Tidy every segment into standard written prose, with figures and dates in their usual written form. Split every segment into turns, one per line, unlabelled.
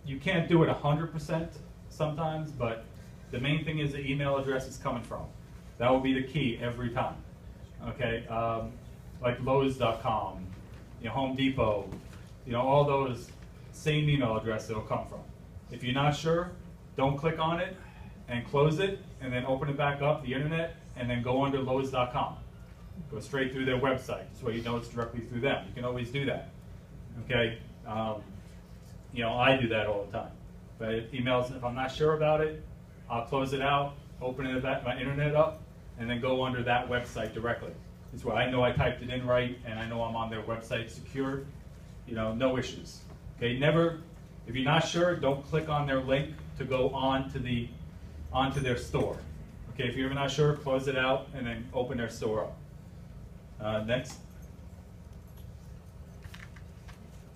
You can't do it 100% sometimes, but the main thing is the email address is coming from. That will be the key every time. Okay, like Lowe's.com, Home Depot, all those same email address it'll come from. If you're not sure, don't click on it and close it, and then open it back up, the internet, and then go under Lowe's.com. Go straight through their website, so you know it's directly through them. You can always do that. Okay, I do that all the time. But if I'm not sure about it, I'll close it out, open it back, my internet up, and then go under that website directly. This way I know I typed it in right, and I know I'm on their website secured. No issues. Okay, if you're not sure, don't click on their link to go onto their store. Okay, if you're not sure, close it out and then open their store up. Next.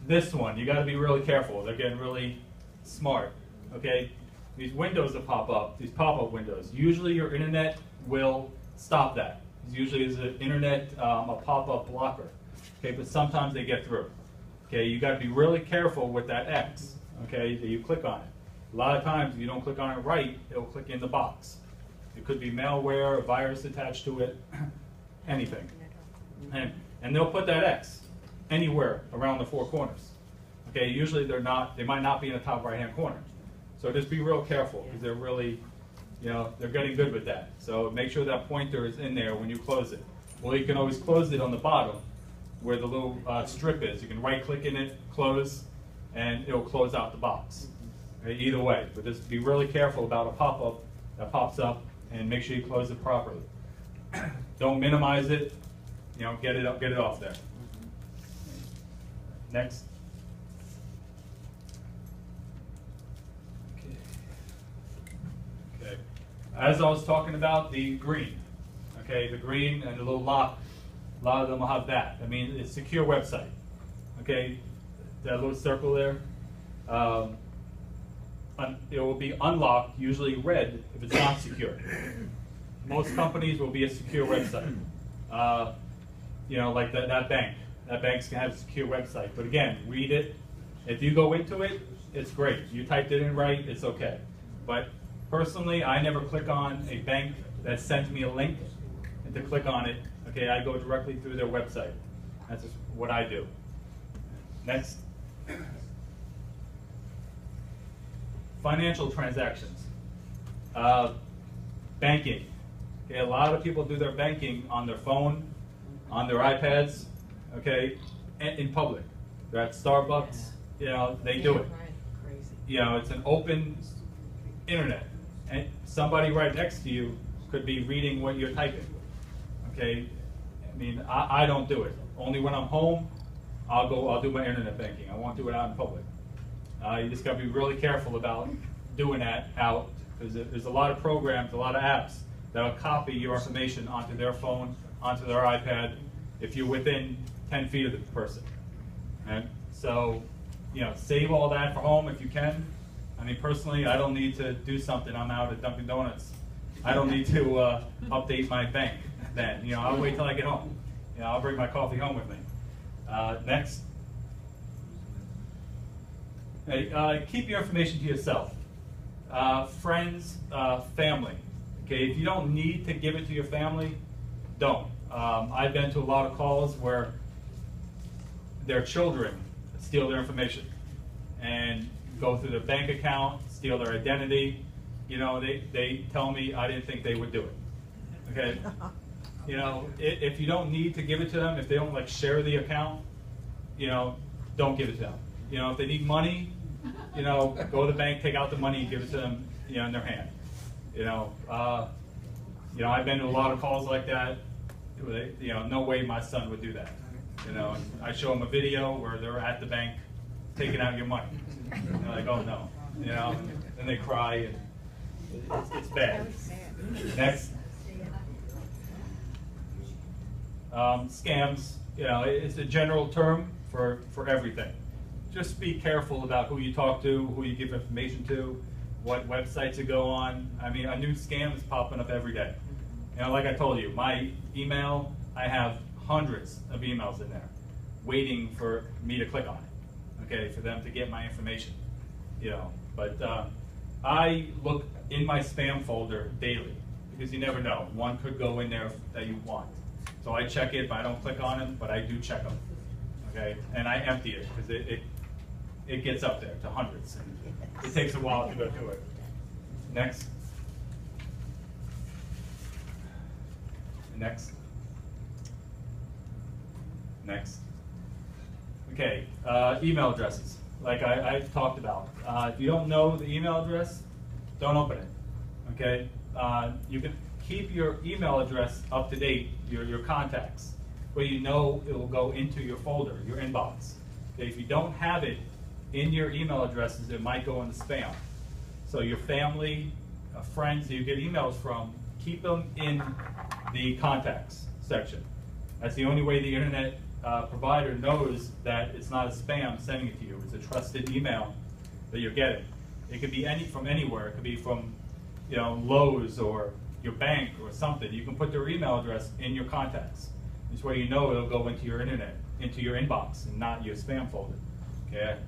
This one, you got to be really careful. They're getting really smart. Okay, these windows that pop up, these pop-up windows. Usually your internet will stop that. Usually is an internet a pop-up blocker. Okay, but sometimes they get through. Okay, you got to be really careful with that X. Okay, that you click on it. A lot of times, if you don't click on it right, it'll click in the box. It could be malware, a virus attached to it, anything. And they'll put that X anywhere around the four corners. Okay, usually they might not be in the top right-hand corner. So just be real careful, because they're really, they're getting good with that. So make sure that pointer is in there when you close it. Well, you can always close it on the bottom where the little strip is. You can right-click in it, close, and it'll close out the box. Okay, either way, but just be really careful about a pop-up that pops up, and make sure you close it properly. Don't minimize it. Get it off there. Next. Okay. As I was talking about, the green. Okay, the green and the little lock. A lot of them will have that. I mean, it's a secure website. Okay, that little circle there. It will be unlocked, usually red, if it's not secure. Most companies will be a secure website. Like that bank. That bank's gonna have a secure website. But again, read it. If you go into it, it's great. You typed it in right, it's okay. But personally, I never click on a bank that sends me a link and to click on it. Okay, I go directly through their website. That's just what I do. Next. Financial transactions. Banking. Okay, a lot of people do their banking on their phone, on their iPads, okay, in public. They're at Starbucks, they do it. It's an open internet, and somebody right next to you could be reading what you're typing. Okay, I mean, I don't do it. Only when I'm home, I'll do my internet banking. I won't do it out in public. You just got to be really careful about doing that out, because there's a lot of programs, a lot of apps that'll copy your information onto their phone, onto their iPad, if you're within 10 feet of the person. And so, save all that for home if you can. I mean, personally, I don't need to do something. I'm out at Dunkin' Donuts. I don't need to update my bank then. I'll wait till I get home. I'll bring my coffee home with me. Next. Hey, keep your information to yourself. Friends, family. Okay, if you don't need to give it to your family, don't. I've been to a lot of calls where their children steal their information and go through their bank account, steal their identity. They tell me I didn't think they would do it. Okay, if you don't need to give it to them, if they don't share the account, don't give it to them. If they need money, go to the bank, take out the money, and give it to them, in their hand. I've been to a lot of calls like that. No way my son would do that. I show them a video where they're at the bank taking out your money. And they're like, oh no, and they cry, and it's bad. Next. Scams, it's a general term for everything. Just be careful about who you talk to, who you give information to, what websites you go on. I mean, a new scam is popping up every day. Like I told you, my email, I have hundreds of emails in there waiting for me to click on okay, for them to get my information, you know. But I look in my spam folder daily because you never know. One could go in there that you want. So I check it, but I don't click on them, but I do check them, okay? And I empty it because it gets up there to hundreds. And it takes a while to go through it. Next. Next. Next. Okay, email addresses, like I've talked about. If you don't know the email address, don't open it, okay? You can keep your email address up to date, your contacts, where you know it will go into your folder, your inbox. Okay, if you don't have it in your email addresses, it might go in the spam. So your family, friends that you get emails from, keep them in the contacts section. That's the only way the internet provider knows that it's not a spam sending it to you. It's a trusted email that you're getting. It could be from anywhere. It could be from, you know, Lowe's or your bank or something. You can put their email address in your contacts. This way you know it'll go into your internet, into your inbox, and not your spam folder. Okay,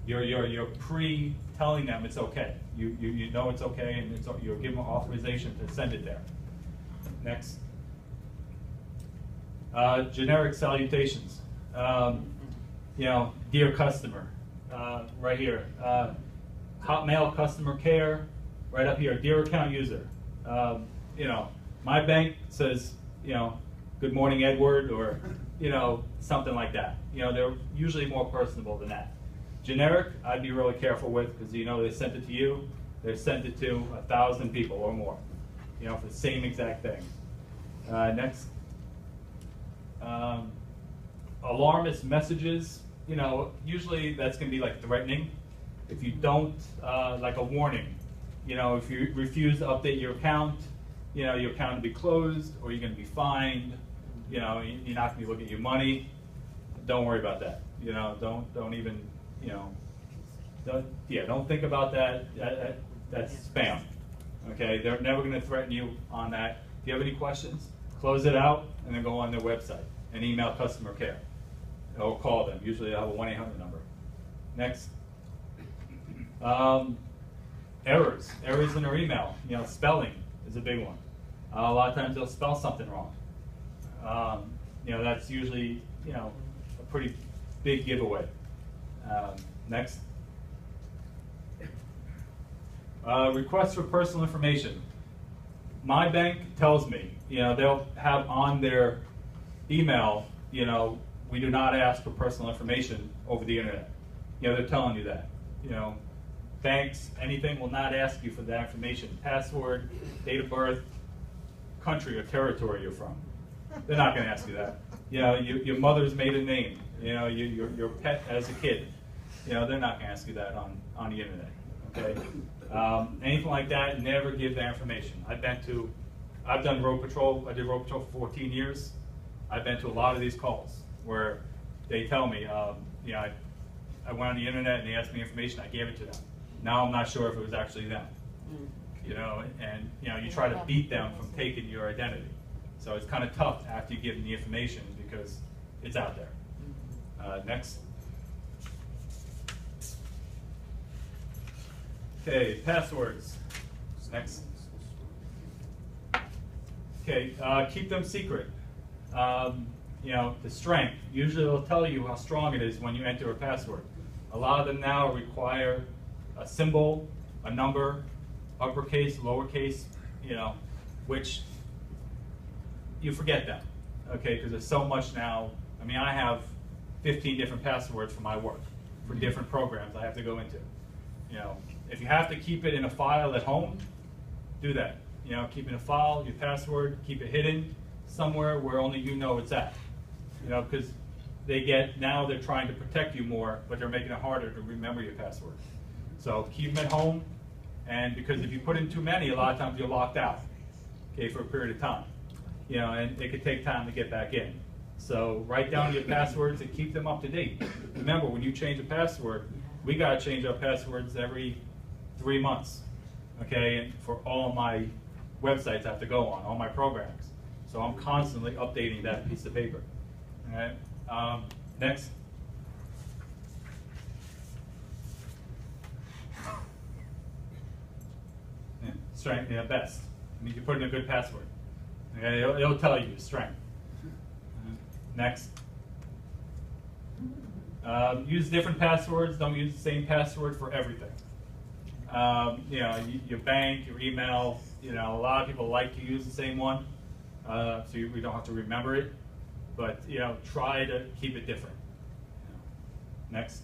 you're pre-telling them it's okay. You know it's okay, and you're giving them authorization to send it there. Next. Generic salutations. You know, dear customer, right here. Hotmail customer care, right up here. Dear account user. You know, my bank says, you know, good morning, Edward, or you know, something like that. You know, they're usually more personable than that. Generic, I'd be really careful with because you know they sent it to you. They've sent it to 1,000 people or more. You know, for the same exact thing. Next. Alarmist messages, you know, usually that's going to be like threatening. If you don't, like a warning, you know, if you refuse to update your account, you know, your account will be closed or you're going to be fined, you know, you're not going to be looking at your money. Don't worry about that. You know, don't even, you know, don't think about that. That's spam. Okay, they're never going to threaten you on that. If you have any questions, close it out and then go on their website and email customer care or call them. Usually they have a 1-800 number. Next. Errors in their email. You know, spelling is a big one. A lot of times they'll spell something wrong. You know, that's usually, you know, a pretty big giveaway. Next. Requests for personal information. My bank tells me, you know, they'll have on their email, you know, we do not ask for personal information over the internet. You know, they're telling you that. You know, banks, anything will not ask you for that information. Password, date of birth, country or territory you're from. They're not going to ask you that. You know, your mother's maiden name. You know, your pet as a kid. You know, they're not going to ask you that on the internet. Okay. Anything like that, never give that information. I've done road patrol. I did road patrol for 14 years. I've been to a lot of these calls where they tell me, you know, I went on the internet and they asked me information. I gave it to them. Now I'm not sure if it was actually them. You know, and you know, you try to beat them from taking your identity. So it's kind of tough after you give them the information because it's out there. Next. Okay, passwords. Next. Okay, keep them secret. You know, the strength. Usually they'll tell you how strong it is when you enter a password. A lot of them now require a symbol, a number, uppercase, lowercase, you know, which you forget them, okay, because there's so much now. I mean, I have 15 different passwords for my work, for different programs I have to go into. You know, if you have to keep it in a file at home, do that. You know, keep it in a file, your password, keep it hidden somewhere where only you know it's at. You know, because now they're trying to protect you more, but they're making it harder to remember your password. So keep them at home, and because if you put in too many, a lot of times you're locked out, okay, for a period of time. You know, and it could take time to get back in. So write down your passwords and keep them up to date. Remember, when you change a password, we got to change our passwords every 3 months, okay, and for all my websites I have to go on, all my programs. So I'm constantly updating that piece of paper. All right. Next. strength, best. I mean, you put in a good password. Okay, it'll tell you strength. Next. Use different passwords. Don't use the same password for everything. Your bank, your email. A lot of people like to use the same one, so we don't have to remember it. But try to keep it different. Next.